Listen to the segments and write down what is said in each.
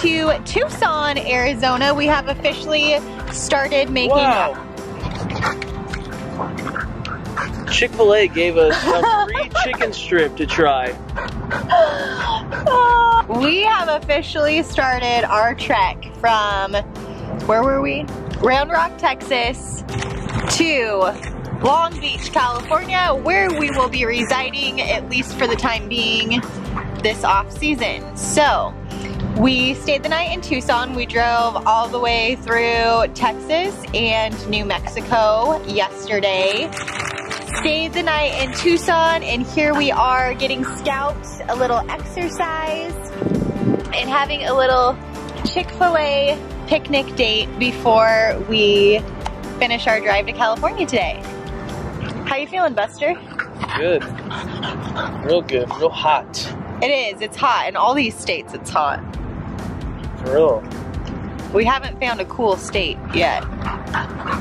to Tucson, Arizona. We have officially started making... Wow. Chick-fil-A gave us a free chicken strip to try. We have officially started our trek from, where were we? Round Rock, Texas to Long Beach, California, where we will be residing, at least for the time being, this off season. So we stayed the night in Tucson. We drove all the way through Texas and New Mexico yesterday. Stayed the night in Tucson, and here we are getting scouts a little exercise and having a little Chick-fil-A picnic date before we finish our drive to California today. How you feeling, Buster? Good. Real good. Real hot. It is. It's hot. In all these states, it's hot. For real. We haven't found a cool state yet.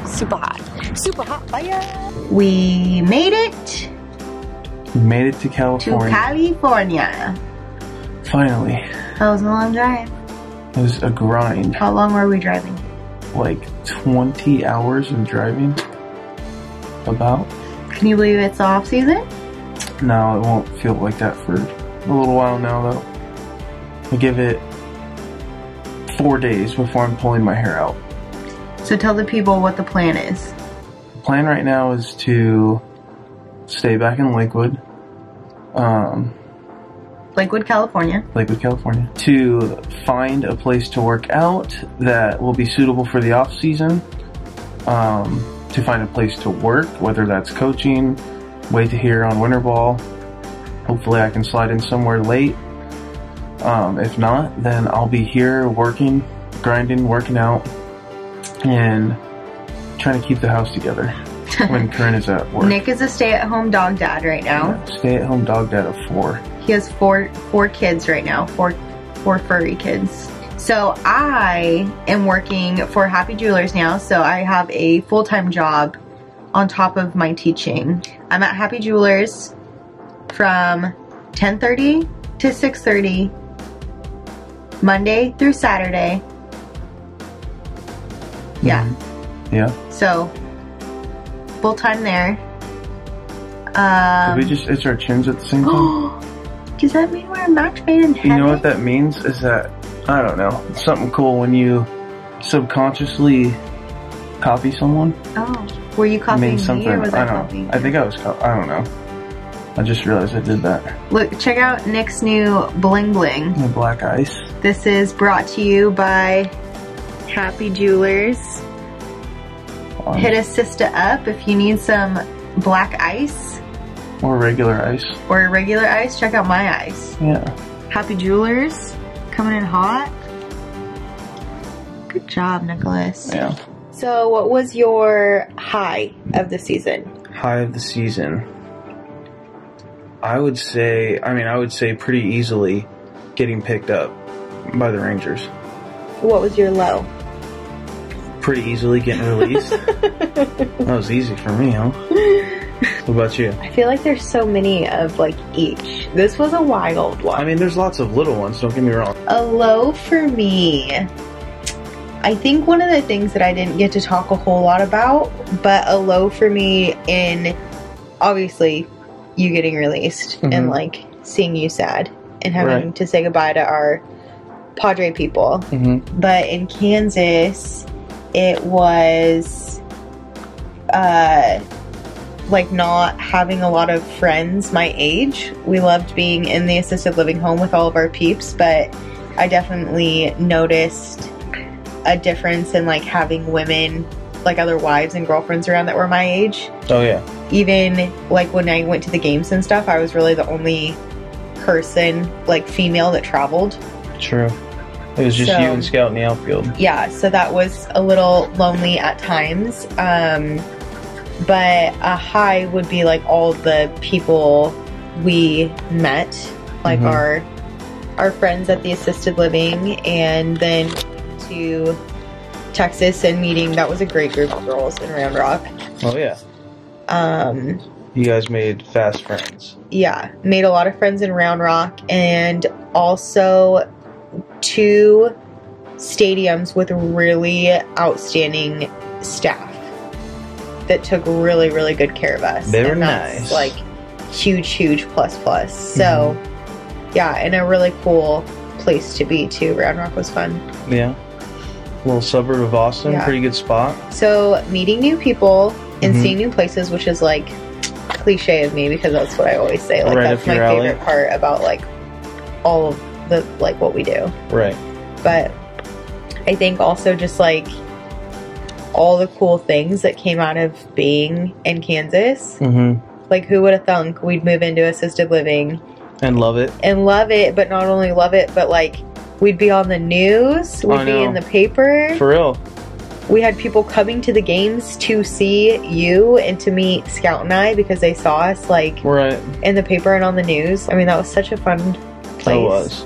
Super hot. Super hot fire. We made it. We made it to California. To California. Finally. That was a long drive. It was a grind. How long were we driving? Like 20 hours of driving. About. Can you believe it's off season? No, it won't feel like that for a little while now though. I give it 4 days before I'm pulling my hair out. So tell the people what the plan is. The plan right now is to stay back in Lakewood. Lakewood, California. Lakewood, California. To find a place to work out that will be suitable for the off season. To find a place to work, whether that's coaching, wait to hear on winter ball. Hopefully I can slide in somewhere late. If not, then I'll be here working, grinding, working out, and trying to keep the house together when Korrin is at work. Nick is a stay-at-home dog dad right now. Yeah, stay-at-home dog dad of 4. He has four kids right now, four furry kids. So I am working for Happy Jewelers now, so I have a full-time job on top of my teaching. I'm at Happy Jewelers from 10:30 to 6:30, Monday through Saturday. Yeah. Mm-hmm. Yeah. So, full-time there. Did we just itch our chins at the same time? Does that mean we're a match made in heaven? You know what that means? Is that, I don't know, it's something cool when you subconsciously copy someone. Oh. Were you copying me or was I don't copying you? I think I was I don't know. I just realized I did that. Look, check out Nick's new bling bling. The black ice. This is brought to you by Happy Jewelers. Hit a sister up if you need some black ice. Or regular ice. Or regular ice, check out my ice. Yeah. Happy Jewelers, coming in hot. Good job, Nicholas. Yeah. So what was your high of the season? High of the season. I would say pretty easily getting picked up by the Rangers. What was your low? Pretty easily getting released. That was easy for me, huh? What about you? I feel like there's so many of like each. This was a wild one. I mean, there's lots of little ones, don't get me wrong. A low for me, I think one of the things that I didn't get to talk a whole lot about, but a low for me in obviously you getting released and like seeing you sad and having to say goodbye to our Padre people. But in Kansas, it was like not having a lot of friends my age. We loved being in the assisted living home with all of our peeps, but I definitely noticed a difference in like having women, like other wives and girlfriends around that were my age. Oh yeah. Even like when I went to the games and stuff, I was really the only person, like female, that traveled. True. It was just you and Scout in the outfield. Yeah, so that was a little lonely at times. But a high would be like all the people we met, like our friends at the assisted living, and then to Texas and meeting. That was a great group of girls in Round Rock. Oh yeah. You guys made fast friends. Yeah, made a lot of friends in Round Rock, and also to stadiums with really outstanding staff that took really, really good care of us. Very and that's nice. like huge plus. So yeah, and a really cool place to be too. Round Rock was fun. Yeah. Little suburb of Austin, Yeah. pretty good spot. So meeting new people and seeing new places, which is like cliche of me because that's what I always say. Like Right that's up my your alley. favorite part about like all of the like what we do. Right. But I think also just like all the cool things that came out of being in Kansas. Like who would have thunk we'd move into assisted living And love it. and love it, but not only love it, but like we'd be on the news, we'd be in the paper. For real. We had people coming to the games to see you and to meet Scout and I because they saw us like Right. in the paper and on the news. I mean, that was such a fun place. It was.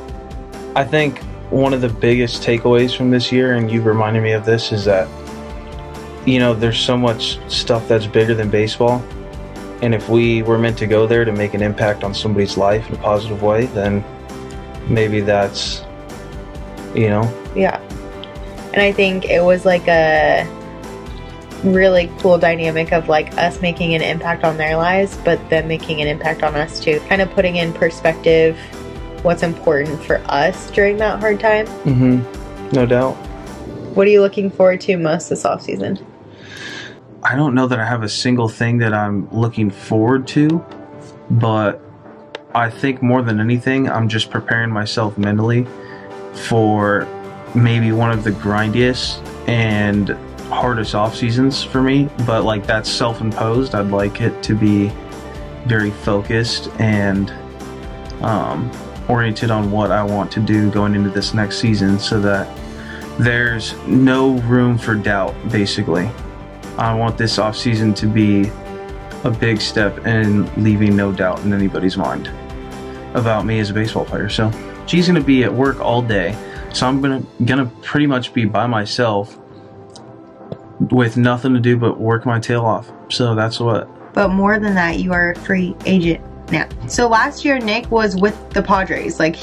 I think one of the biggest takeaways from this year, and you reminded me of this, is that, you know, there's so much stuff that's bigger than baseball. And if we were meant to go there to make an impact on somebody's life in a positive way, then maybe that's, you know. Yeah. And I think it was like a really cool dynamic of like us making an impact on their lives, but them making an impact on us too. Kind of putting in perspective what's important for us during that hard time. No doubt. What are you looking forward to most this offseason? I don't know that I have a single thing that I'm looking forward to, but I think more than anything, I'm just preparing myself mentally for maybe one of the grindiest and hardest off seasons for me, but like that's self-imposed. I'd like it to be very focused and oriented on what I want to do going into this next season so that there's no room for doubt, basically. I want this off season to be a big step in leaving no doubt in anybody's mind about me as a baseball player. So she's gonna be at work all day, so I'm gonna pretty much be by myself with nothing to do but work my tail off. So that's what. But more than that, you are a free agent now. So last year, Nick was with the Padres. Like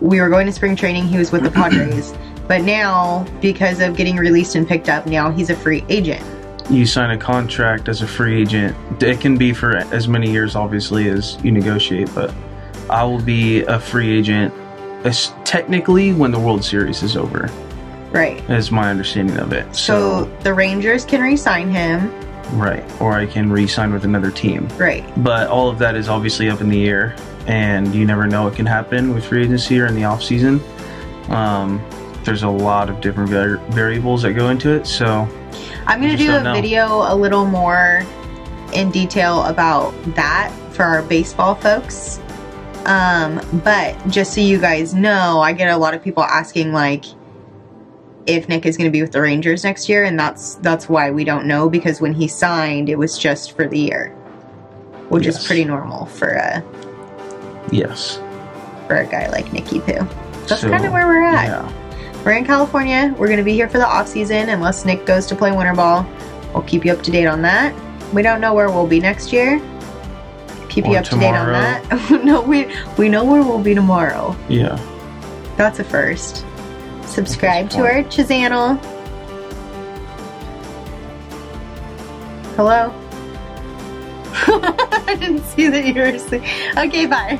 we were going to spring training, he was with the Padres. But now, because of getting released and picked up, now he's a free agent. You sign a contract as a free agent. It can be for as many years, obviously, as you negotiate, but I will be a free agent technically when the World Series is over. Right. Is my understanding of it. So the Rangers can re-sign him. Right. Or I can re-sign with another team. Right. But all of that is obviously up in the air, and you never know what can happen with free agency or in the off season. There's a lot of different variables that go into it, so I'm going to do a video a little more in detail about that for our baseball folks. But just so you guys know, I get a lot of people asking like if Nick is going to be with the Rangers next year, and that's why we don't know, because when he signed, it was just for the year, which is pretty normal for a guy like Nicky Poo. That's kind of where we're at. Yeah. We're in California. We're going to be here for the off season unless Nick goes to play winter ball. We'll keep you up to date on that. We don't know where we'll be next year. Keep you up to date on that. No, we know where we'll be tomorrow. Yeah. That's a first. Subscribe to our channel. Hello? I didn't see that you were saying. Okay, bye.